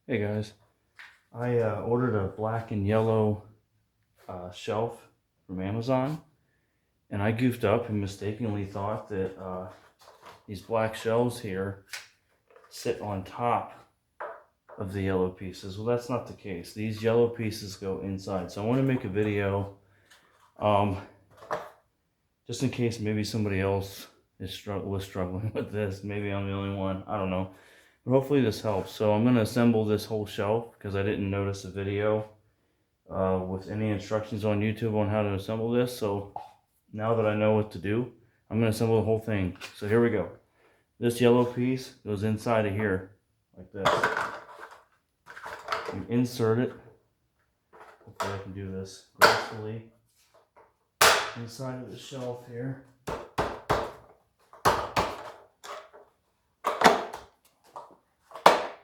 Hey guys, I ordered a black and yellow shelf from Amazon, and I goofed up and mistakenly thought that these black shelves here sit on top of the yellow pieces. Well, that's not the case. These yellow pieces go inside. So I want to make a video um, just in case maybe somebody else was struggling with this. Maybe I'm the only one. I don't know. But hopefully this helps. So I'm going to assemble this whole shelf because I didn't notice a video with any instructions on YouTube on how to assemble this. So now that I know what to do, I'm going to assemble the whole thing. So here we go. This yellow piece goes inside of here like this. You insert it. Hopefully I can do this gracefully inside of the shelf here.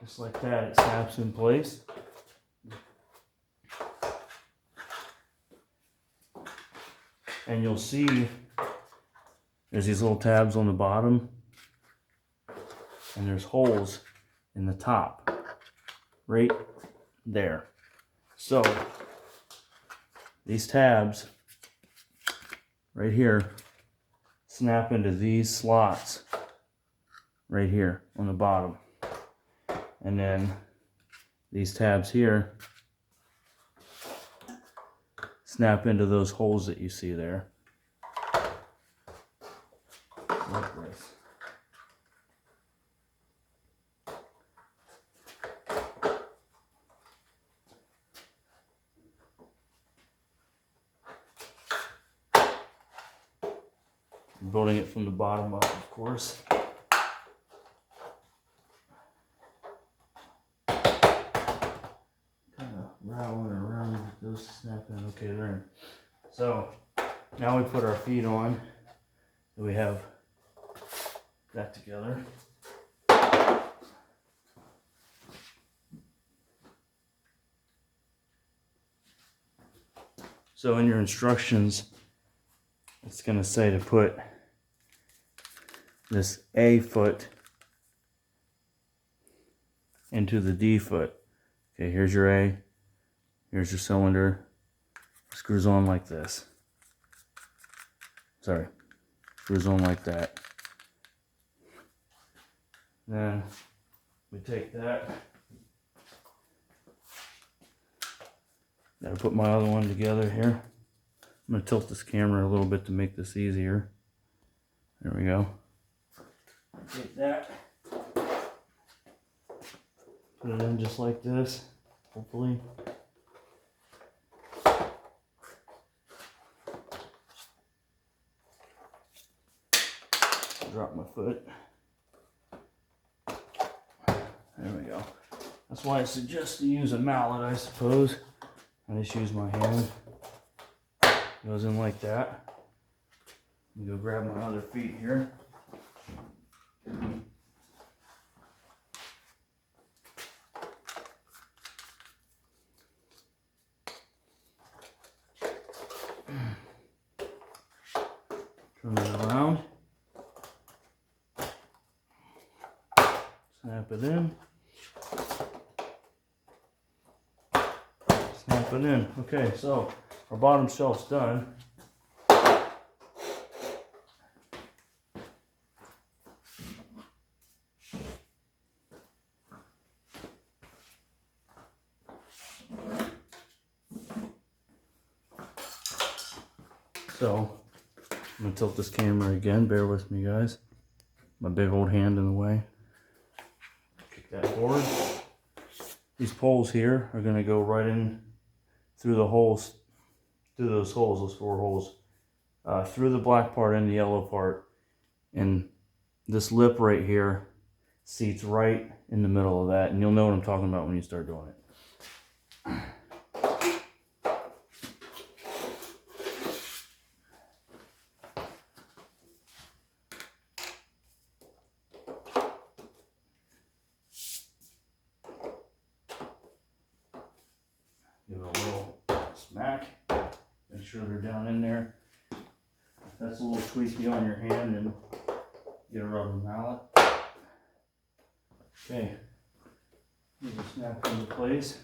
Just like that, it snaps in place. And you'll see there's these little tabs on the bottom, and there's holes in the top, right there. So these tabs right here snap into these slots right here on the bottom. And then these tabs here snap into those holes that you see there. Like this. I'm building it from the bottom up, of course. Rattling around those snap in. Okay, they're in. So now we put our feet on. We have that together. So in your instructions, it's going to say to put this A foot into the D foot. Okay, here's your A. Here's your cylinder. Screws on like this. Sorry. Screws on like that. Then we take that. Gotta put my other one together here. I'm gonna tilt this camera a little bit to make this easier. There we go. Take that. Put it in just like this, hopefully. Drop my foot. There we go. That's why I suggest to use a mallet, I suppose. I just use my hand. Goes in like that. Let me go grab my other feet here. Turn it around. Snap it in. Snap it in. Okay, so our bottom shelf's done. So I'm gonna tilt this camera again. Bear with me, guys. My big old hand in the way. Kick that forward. These poles here are gonna go right in through the holes, through those holes, those 4 holes, through the black part and the yellow part. And this lip right here seats right in the middle of that. And you'll know what I'm talking about when you start doing it. Give it a little smack. Make sure they're down in there. If that's a little squeaky on your hand, and get a rubber mallet. Okay. These are snapped into place.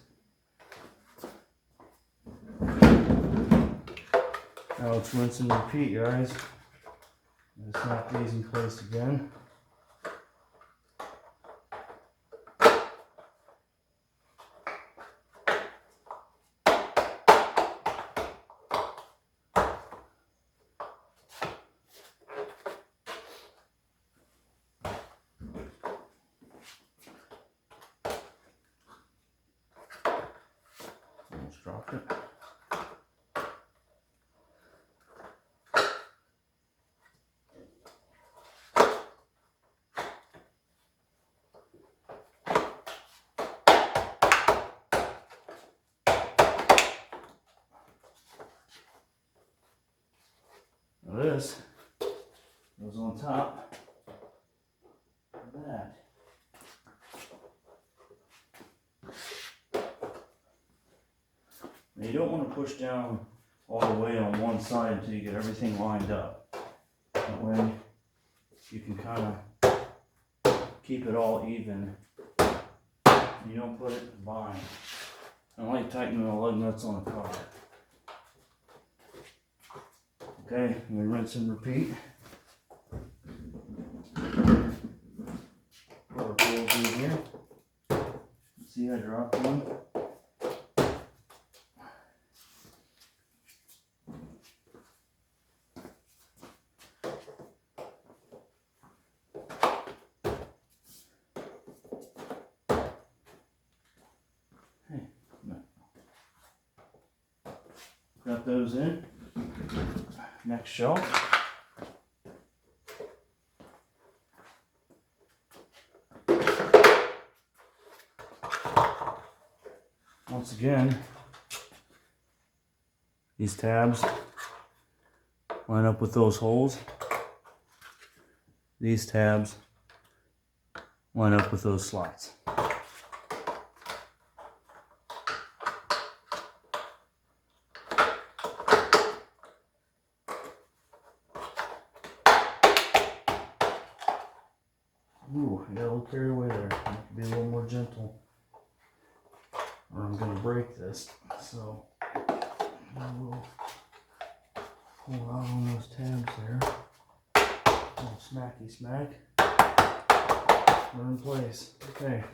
Now let's rinse and repeat, guys. Let's snap these in place again. Almost dropped it. Now this goes on top of that. Now you don't want to push down all the way on one side until you get everything lined up. That way you can kind of keep it all even. You don't put it in a bind. I like tightening the lug nuts on a car. Okay, we rinse and repeat. Put our tools in here. See, I dropped one. Got those in. Next shelf. Once again, these tabs line up with those holes. These tabs line up with those slots. Ooh, I got a little carried away there. I have to be a little more gentle, or I'm going to break this. So I will pull out on those tabs there. A little smacky smack. We're in place. Okay.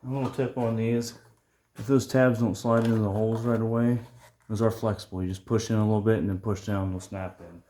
A little tip on these, if those tabs don't slide into the holes right away, those are flexible. You just push in a little bit and then push down, they'll snap in.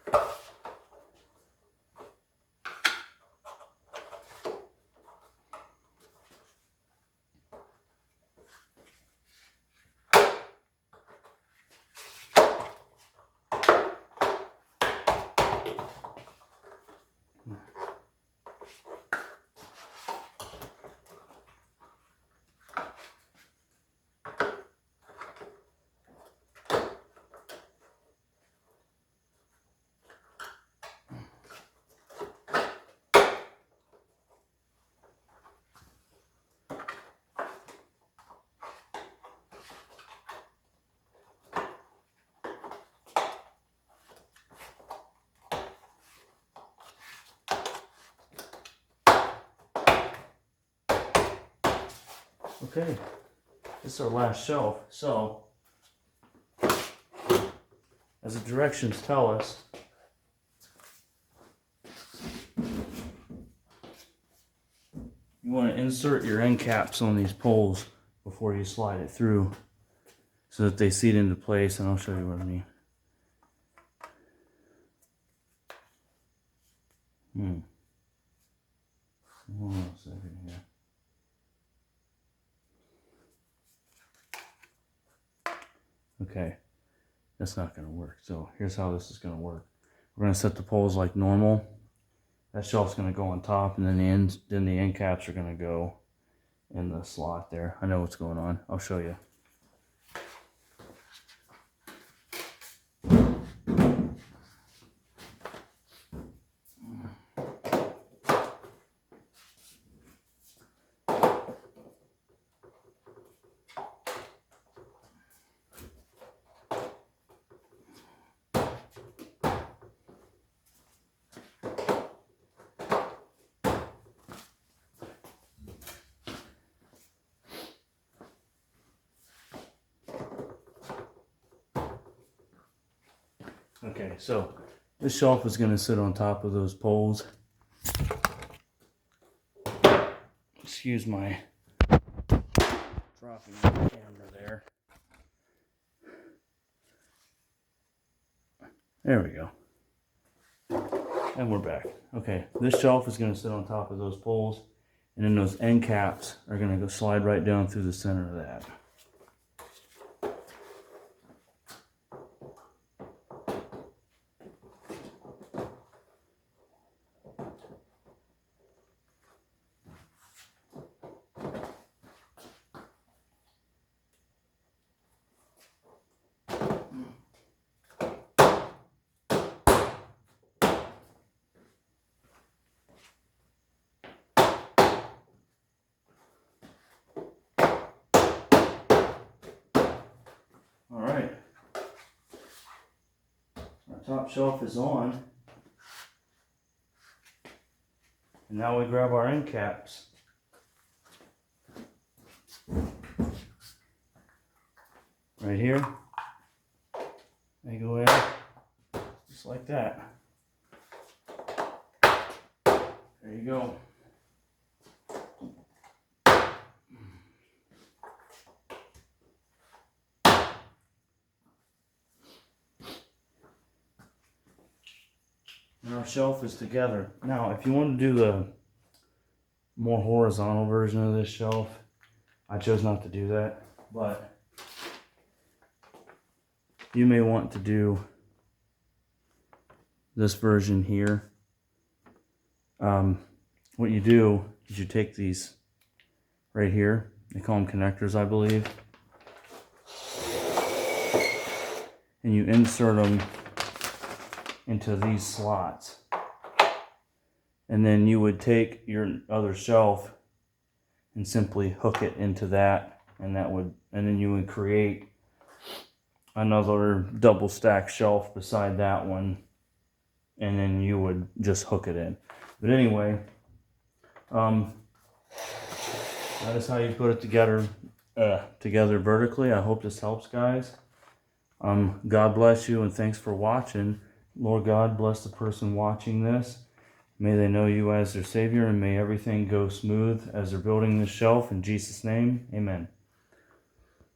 Okay, this is our last shelf. So, as the directions tell us, you want to insert your end caps on these poles before you slide it through so that they seat into place, and I'll show you what I mean. Hold on a second here. Okay, that's not going to work. So here's how this is going to work. We're going to set the poles like normal. That shelf's going to go on top, and then the end caps are going to go in the slot there. I know what's going on. I'll show you. Okay, so this shelf is going to sit on top of those poles. Excuse my dropping the camera there. There we go. And we're back. Okay, this shelf is going to sit on top of those poles, and then those end caps are going to go slide right down through the center of that. Alright, our top shelf is on, and now we grab our end caps. Right here, they go in just like that. There you go. And our shelf is together. Now, if you want to do the more horizontal version of this shelf, I chose not to do that, but you may want to do this version here. What you do is you take these right here, they call them connectors, I believe, and you insert them into these slots, and then you would take your other shelf and simply hook it into that, and then you would create another double stack shelf beside that one, and then you would just hook it in. But anyway, that is how you put it together vertically. I hope this helps, guys. God bless you, and thanks for watching. Lord God, bless the person watching this. May they know you as their Savior, and may everything go smooth as they're building this shelf. In Jesus' name, amen.